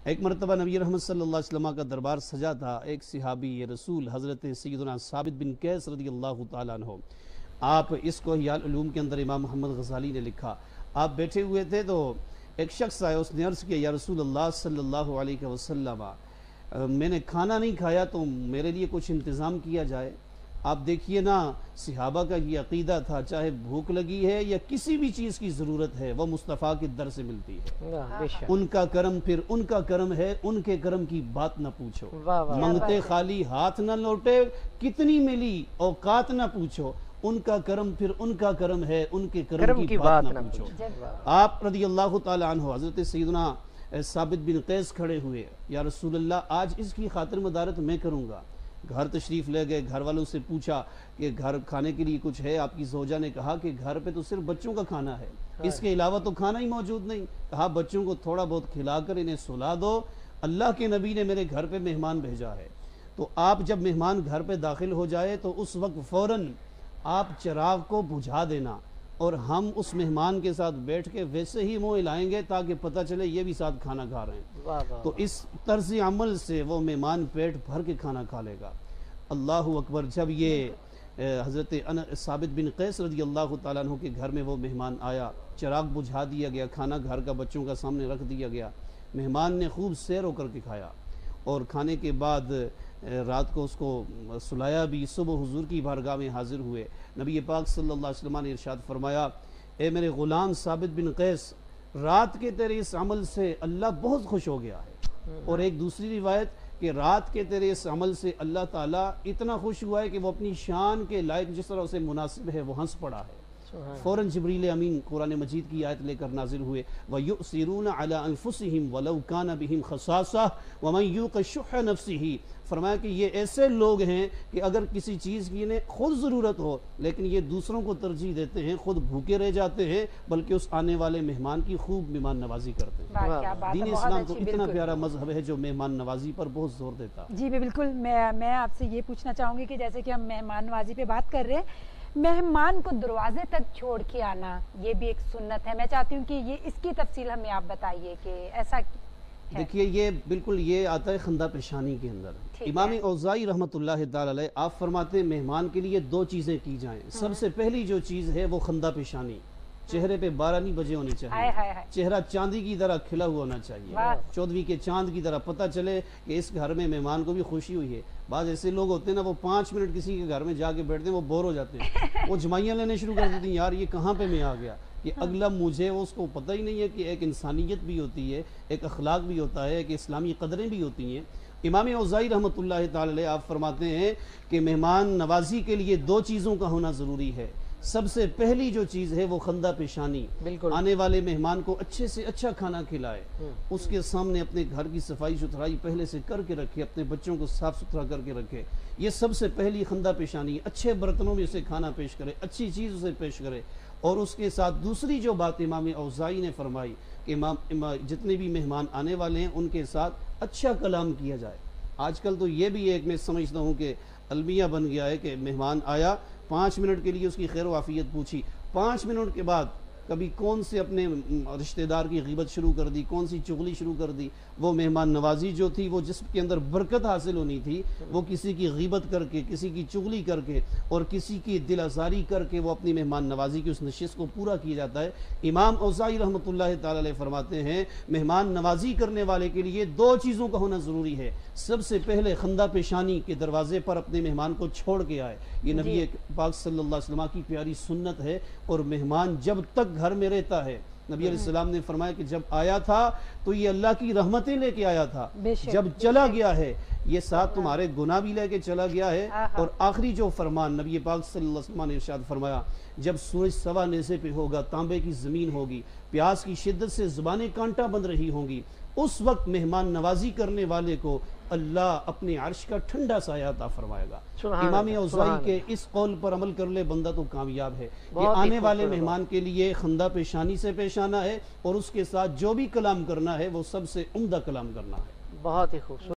ایک مرتبہ نبی رحمت صلی اللہ علیہ وسلم کا دربار سجا تھا. ایک صحابی رسول حضرت سیدنا ثابت بن قیس رضی اللہ تعالیٰ عنہ، آپ اس کو احیاء العلوم کے اندر امام محمد غزالی نے لکھا. آپ بیٹھے ہوئے تھے تو ایک شخص آیا، اس نے عرض کیا یا رسول اللہ صلی اللہ علیہ وسلم، میں نے کھانا نہیں کھایا تو میرے لیے کچھ انتظام کیا جائے. آپ دیکھیے نا، صحابہ کا یہ عقیدہ تھا، چاہے بھوک لگی ہے یا کسی بھی چیز کی ضرورت ہے وہ مصطفیٰ کے در سے ملتی ہے. ان کا کرم پھر ان کا کرم ہے، ان کے کرم کی بات نہ پوچھو. منگتے خالی ہاتھ نہ لوٹے، کتنی ملی اوقات نہ پوچھو. ان کا کرم پھر ان کا کرم ہے، ان کے کرم کی بات نہ پوچھو. آپ رضی اللہ تعالی عنہ حضرت سیدنا ثابت بن قیس کھڑے ہوئے، یا رسول اللہ آج اس کی خاطر مدارت میں کروں گا. گھر تشریف لے گئے، گھر والوں سے پوچھا کہ گھر کھانے کے لیے کچھ ہے؟ آپ کی زوجہ نے کہا کہ گھر پہ تو صرف بچوں کا کھانا ہے، اس کے علاوہ تو کھانا ہی موجود نہیں. کہا بچوں کو تھوڑا بہت کھلا کر انہیں سلا دو، اللہ کے نبی نے میرے گھر پہ مہمان بھیجا ہے. تو آپ جب مہمان گھر پہ داخل ہو جائے تو اس وقت فوراً آپ چراغ کو بجھا دینا، اور ہم اس مہمان کے ساتھ بیٹھ کے ویسے ہی منہ ہلائیں گے تاکہ پتہ چلے یہ بھی ساتھ کھانا کھا رہے ہیں. تو اس طرز عمل سے وہ مہمان پیٹ بھر کے کھانا کھا لے گا. اللہ اکبر. جب یہ حضرت ثابت بن قیس رضی اللہ تعالیٰ عنہ کے گھر میں وہ مہمان آیا، چراغ بجھا دیا گیا، کھانا گھر کا بچوں کا سامنے رکھ دیا گیا. مہمان نے خوب سیر ہو کر کے کھایا، اور کھانے کے بعد رات کو اس کو سلایا بھی. صبح حضور کی بارگاہ میں حاضر ہوئے. نبی پاک صلی اللہ علیہ وسلم نے ارشاد فرمایا، اے میرے غلام ثابت بن قیس، رات کے تیرے اس عمل سے اللہ بہت خوش ہو گیا ہے. اور ایک دوسری روایت کہ رات کے تیرے اس عمل سے اللہ تعالیٰ اتنا خوش ہوا ہے کہ وہ اپنی شان کے لائق جس طرح اسے مناسب ہے وہ ہنس پڑا ہے. فوراً جبریل امین قرآن مجید کی آیت لے کر نازل ہوئے، وَيُؤْثِرُونَ عَلَىٰ أَنفُسِهِمْ وَلَوْ كَانَ بِهِمْ خَصَاصَةٌ وَمَنْ يُوقَ شُحَّ نَفْسِهِ. فرمایا کہ یہ ایسے لوگ ہیں کہ اگر کسی چیز کی انہیں خود ضرورت ہو لیکن یہ دوسروں کو ترجیح دیتے ہیں، خود بھوکے رہ جاتے ہیں، بلکہ اس آنے والے مہمان کی خوب مہمان نوازی کرتے ہیں. دین اسلام تو اتنا پیارا مذہب ہے جو مہمان نوازی پر بہت زور دیتا ہے. جی بالکل. میں آپ سے یہ پوچھنا چاہوں گی کہ جیسے کہ ہم مہمان نوازی پہ بات کر رہے ہیں، مہمان کو دروازے تک چھوڑ کے آنا یہ بھی ایک سنت ہے. میں چاہتی ہوں کہ یہ اس کی تفصیل ہمیں آپ بتائیے کہ ایسا دیکھیے یہ بالکل یہ آتا ہے خندہ پیشانی کے اندر. امام اوزاعی رحمۃ اللہ تعالی علیہ آپ فرماتے ہیں مہمان کے لیے دو چیزیں کی جائیں. سب سے پہلی جو چیز ہے وہ خندہ پیشانی. چہرے پہ 12 نہیں بجے ہونے چاہیے، چہرہ چاندی کی طرح کھلا ہوا ہونا چاہیے، 14ویں کے چاند کی طرح، پتہ چلے کہ اس گھر میں مہمان کو بھی خوشی ہوئی ہے. بعض ایسے لوگ ہوتے ہیں نا، وہ 5 منٹ کسی کے گھر میں جا کے بیٹھتے ہیں وہ بور ہو جاتے ہیں، وہ جمائیاں لینے شروع کر دیتے ہیں، یار یہ کہاں پہ میں آ گیا، یہ اگلا مجھے. اس کو پتہ ہی نہیں ہے کہ ایک انسانیت بھی ہوتی ہے، ایک اخلاق بھی ہوتا ہے، ایک اسلامی قدریں بھی ہوتی ہیں. امام اوزاعی رحمۃ اللہ تعالی علیہ آپ فرماتے ہیں کہ مہمان نوازی کے لیے دو چیزوں کا ہونا ضروری ہے. سب سے پہلی جو چیز ہے وہ خندہ پیشانی. آنے والے مہمان کو اچھے سے اچھا کھانا کھلائے، اس کے سامنے اپنے گھر کی صفائی ستھرائی پہلے سے کر کے رکھے، اپنے بچوں کو صاف ستھرا کر کے رکھے. یہ سب سے پہلی خندہ پیشانی. اچھے برتنوں میں اسے کھانا پیش کرے، اچھی چیز اسے پیش کرے. اور اس کے ساتھ دوسری جو بات امام اوزاعی نے فرمائی کہ جتنے بھی مہمان آنے والے ہیں ان کے ساتھ اچھا کلام کیا جائے. آج کل تو یہ بھی ایک میں سمجھتا ہوں کہ المیہ بن گیا ہے کہ مہمان آیا، 5 منٹ کے لیے اس کی خیر و عافیت پوچھی، 5 منٹ کے بعد کبھی کون سے اپنے رشتہ دار کی غیبت شروع کر دی، کون سی چغلی شروع کر دی. وہ مہمان نوازی جو تھی، وہ جس کے اندر برکت حاصل ہونی تھی، وہ کسی کی غیبت کر کے، کسی کی چغلی کر کے اور کسی کی دل آزاری کر کے وہ اپنی مہمان نوازی کی اس نشست کو پورا کیا جاتا ہے. امام اوزاعی رحمۃ اللہ تعالی علیہ فرماتے ہیں مہمان نوازی کرنے والے کے لیے دو چیزوں کا ہونا ضروری ہے. سب سے پہلے خندہ پیشانی کے دروازے پر اپنے مہمان کو چھوڑ کے آئے. یہ نبی پاک صلی اللہ علیہ وسلم کی پیاری سنت ہے. اور مہمان جب تک گھر میں رہتا ہے، نبی علیہ السلام نے فرمایا کہ جب آیا تھا تو یہ اللہ کی رحمتیں لے کے آیا تھا، جب چلا گیا ہے یہ ساتھ تمہارے گناہ بھی لے کے چلا گیا ہے. اور آخری جو فرمان نبی پاک صلی اللہ علیہ وسلم نے ارشاد فرمایا، جب سورج سوا نیزے پہ ہوگا، تانبے کی زمین ہوگی، پیاس کی شدت سے زبانیں کانٹا بند رہی ہوں گی، اس وقت مہمان نوازی کرنے والے کو اللہ اپنے عرش کا ٹھنڈا سایہ عطا فرمائے گا. امام اوزاعی کے اس قول پر عمل کر لے بندہ تو کامیاب ہے. یہ آنے والے مہمان کے لیے خندہ پیشانی سے پیش آنا ہے، اور اس کے ساتھ جو بھی کلام کرنا ہے وہ سب سے عمدہ کلام کرنا ہے. بہت ہی خوبصورت.